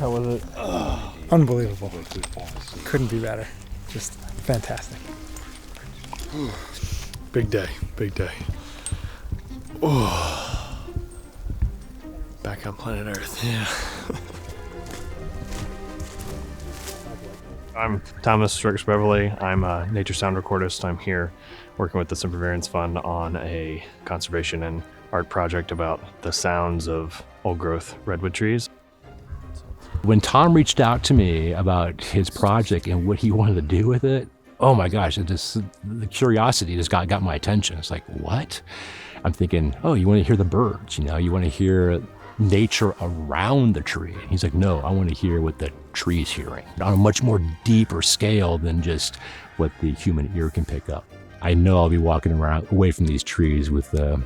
How was it? Unbelievable. Couldn't be better. Just fantastic. Big day, big day. Oh, back on planet Earth, yeah. I'm Thomas Rex Beverly. I'm a nature sound recordist. I'm here working with the Sempervirens Fund on a conservation and art project about the sounds of old-growth redwood trees. When Tom reached out to me about his project and what he wanted to do with it, oh my gosh, the curiosity just got my attention. It's like, what? I'm thinking, oh, you want to hear the birds, you want to hear nature around the tree. And he's like, no, I want to hear what the tree's hearing on a much more deeper scale than just what the human ear can pick up. I know I'll be walking around away from these trees with a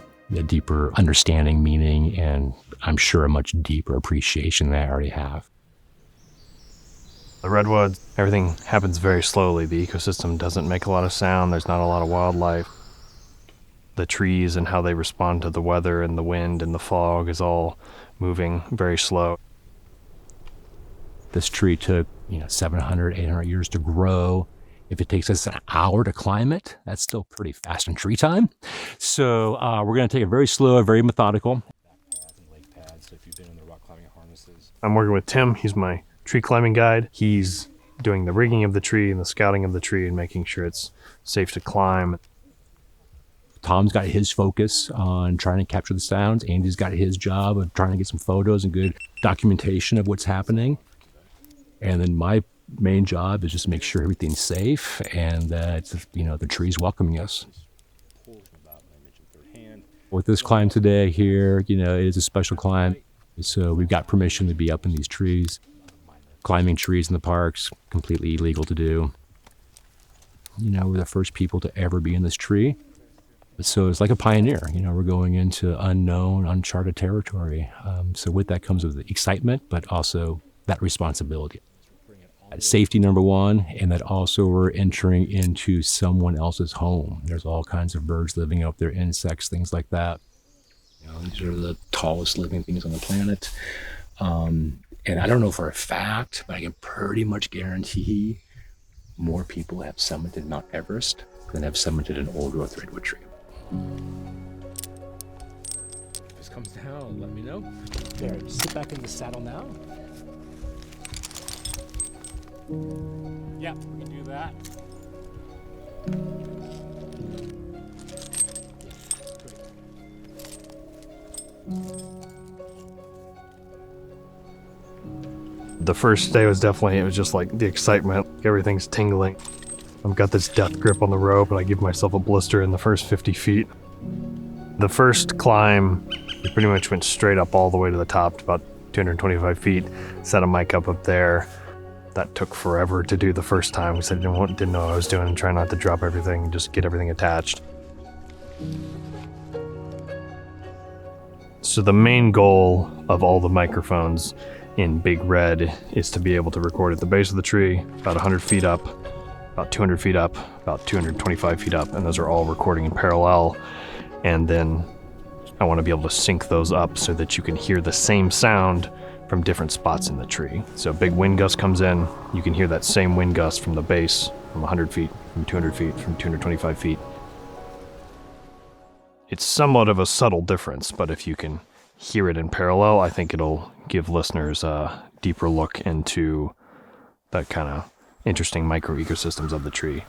deeper understanding, meaning, and I'm sure a much deeper appreciation than I already have. The redwoods, everything happens very slowly. The ecosystem doesn't make a lot of sound. There's not a lot of wildlife. The trees and how they respond to the weather and the wind and the fog is all moving very slow. This tree took 700, 800 years to grow. If it takes us an hour to climb it, that's still pretty fast in tree time. So we're going to take it very slow, very methodical. I'm working with Tim. He's my tree climbing guide. He's doing the rigging of the tree and the scouting of the tree and making sure it's safe to climb. Tom's got his focus on trying to capture the sounds. Andy's got his job of trying to get some photos and good documentation of what's happening. And then my main job is just to make sure everything's safe and that, the tree's welcoming us. With this climb today here, it is a special climb. So we've got permission to be up in these trees. Climbing trees in the parks, completely illegal to do. We're the first people to ever be in this tree. So it's like a pioneer, we're going into unknown, uncharted territory. So with that comes with the excitement, but also that responsibility. Safety, number one, and that also we're entering into someone else's home. There's all kinds of birds living up there, insects, things like that. These are the tallest living things on the planet. And I don't know for a fact, but I can pretty much guarantee more people have summited Mount Everest than have summited an old-growth redwood tree. If this comes down, let me know. There, sit back in the saddle now. Yeah, we can do that. The first day was it was just like the excitement. Everything's tingling. I've got this death grip on the rope and I give myself a blister in the first 50 feet. The first climb, we pretty much went straight up all the way to the top, to about 225 feet, set a mic up there. That took forever to do the first time because I didn't know what I was doing and try not to drop everything and just get everything attached. So the main goal of all the microphones in Big Red is to be able to record at the base of the tree, about 100 feet up, about 200 feet up, about 225 feet up, and those are all recording in parallel. And then I want to be able to sync those up so that you can hear the same sound from different spots in the tree. So a big wind gust comes in, you can hear that same wind gust from the base, from 100 feet, from 200 feet, from 225 feet. It's somewhat of a subtle difference, but if you can hear it in parallel, I think it'll give listeners a deeper look into that kind of interesting micro ecosystems of the tree.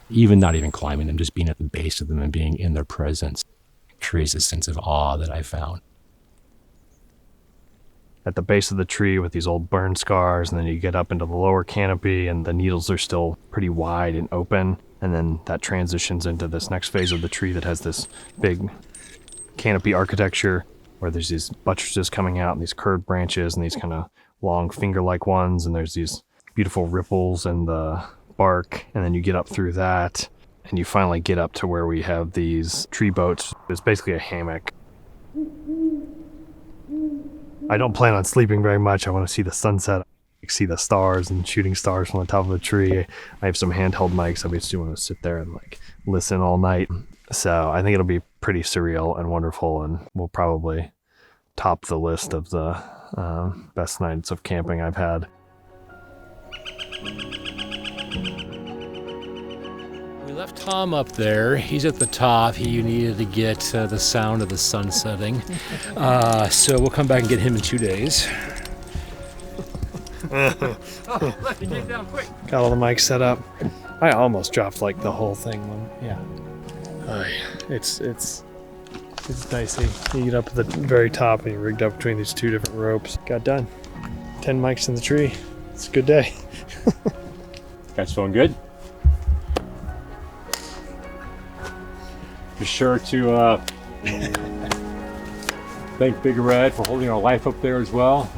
Not even climbing them, just being at the base of them and being in their presence creates a sense of awe that I found. At the base of the tree with these old burn scars, and then you get up into the lower canopy and the needles are still pretty wide and open, and then that transitions into this next phase of the tree that has this big canopy architecture where there's these buttresses coming out and these curved branches and these kind of long finger-like ones, and there's these beautiful ripples in the bark, and then you get up through that and you finally get up to where we have these tree boats. It's basically a hammock. I don't plan on sleeping very much. I want to see the sunset, see the stars and shooting stars from the top of the tree. I have some handheld mics. I just want to sit there and listen all night. So I think it'll be pretty surreal and wonderful, and we'll probably top the list of the Best nights of camping I've had. We left Tom up there. He's at the top. He needed to get the sound of the sun setting. So we'll come back and get him in 2 days. Get down quick. Got all the mics set up. I almost dropped like the whole thing. It's dicey. You get up at the very top and you're rigged up between these two different ropes. Got done. 10 mics in the tree. It's a good day. Guys feeling good? Be sure to thank Big Red for holding our life up there as well.